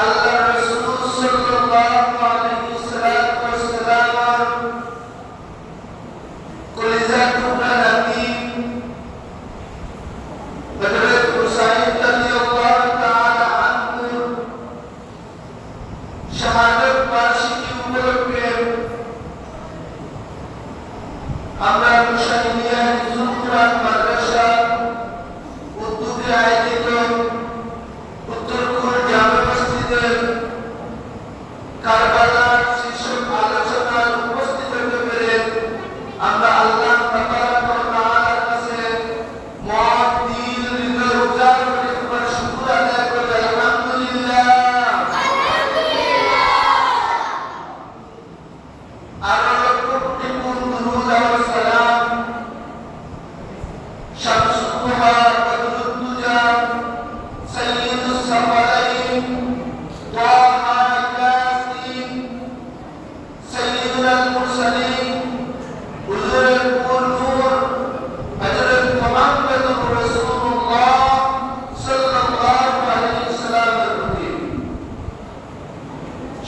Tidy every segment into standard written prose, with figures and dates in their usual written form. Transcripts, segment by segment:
আল্লাহ রাসূল সাল্লাল্লাহু আলাইহি ওয়াসাল্লাম কলিজার টুকরা নাতি হযরত হুসাইন রাদিয়াল্লাহু তাআলা আনহু শাহাদাত বার্ষিকী উপলক্ষে আমরা হুসাইনিয়া হিফজুল কুরআন মাদ্রাসা উদ্যোগে আয়োজিত উত্তরপুর জামে মসজিদের কারবালার শীর্ষক আলোচনায় উপস্থিত হতে পেরে আমরা আল্লাহ তাবারক ওয়া তাআলার কাছে মন দিল হৃদয় উজাড় করে তোমার শুকর আদায় করি আলহামদুলিল্লাহ। আর লক্ষ কোটি দুরূদ ও সালাম শামসুল দুহা বদরুদ দুজা সাইয়্যিদুস সাফারাইন তাহা ইয়াসিন সাইয়্যিদুল মুরসালিন হুজুরুল নূর হযরত মুহাম্মদুর রাসূলুল্লাহ সাল্লাল্লাহু আলাইহি ওয়াসাল্লামের প্রতি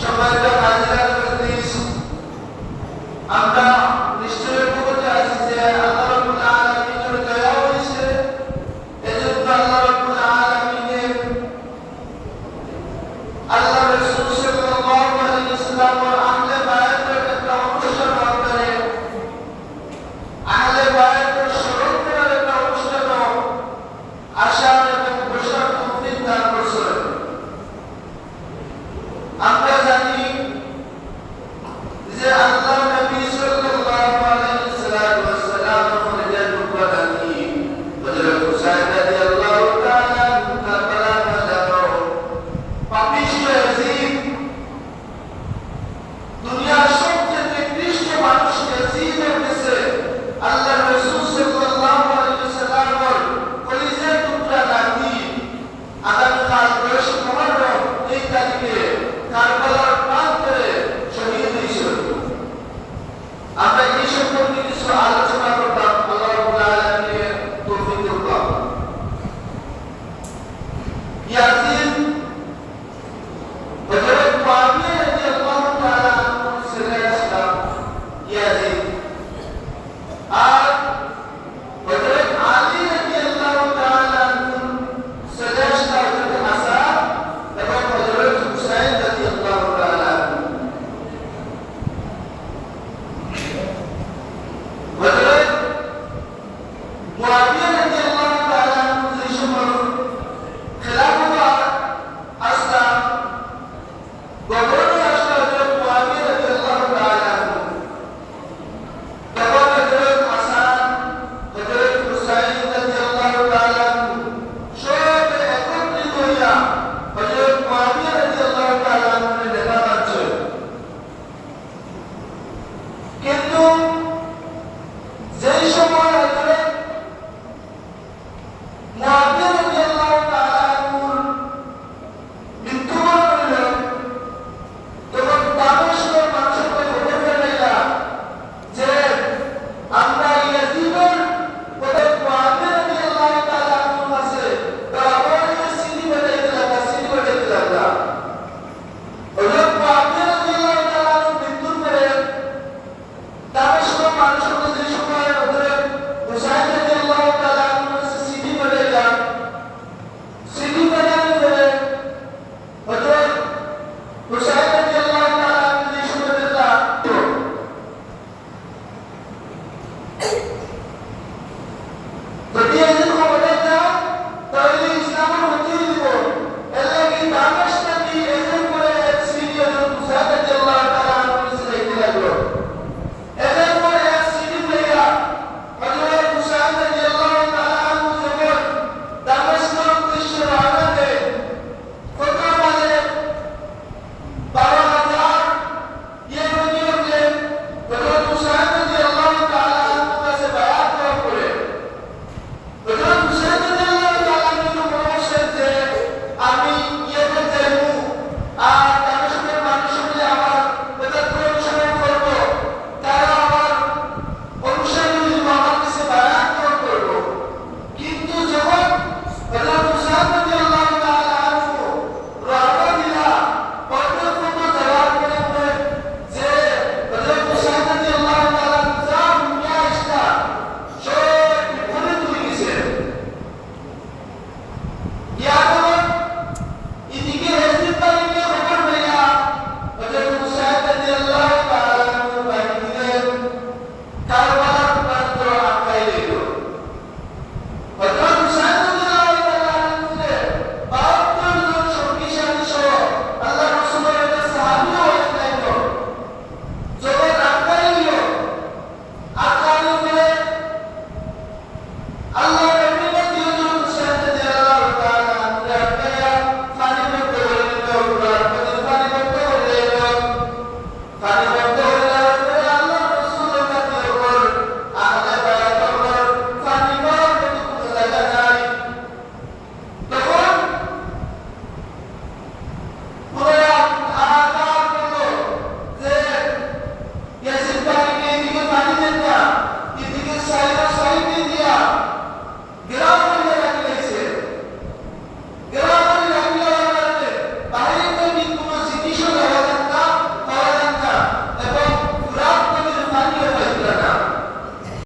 সম্মানিত হাজিরাত মজলিস, আমরা নিশ্চয় বলতে আছি যে আল্লাহ রাব্বুল আলামিনের দয়া হয়েছে। এজন্য আল্লাহ রাব্বুল আলামিনের আল্লাহ রাসূল সাল্লাল্লাহু আলাইহি ওয়াসাল্লাম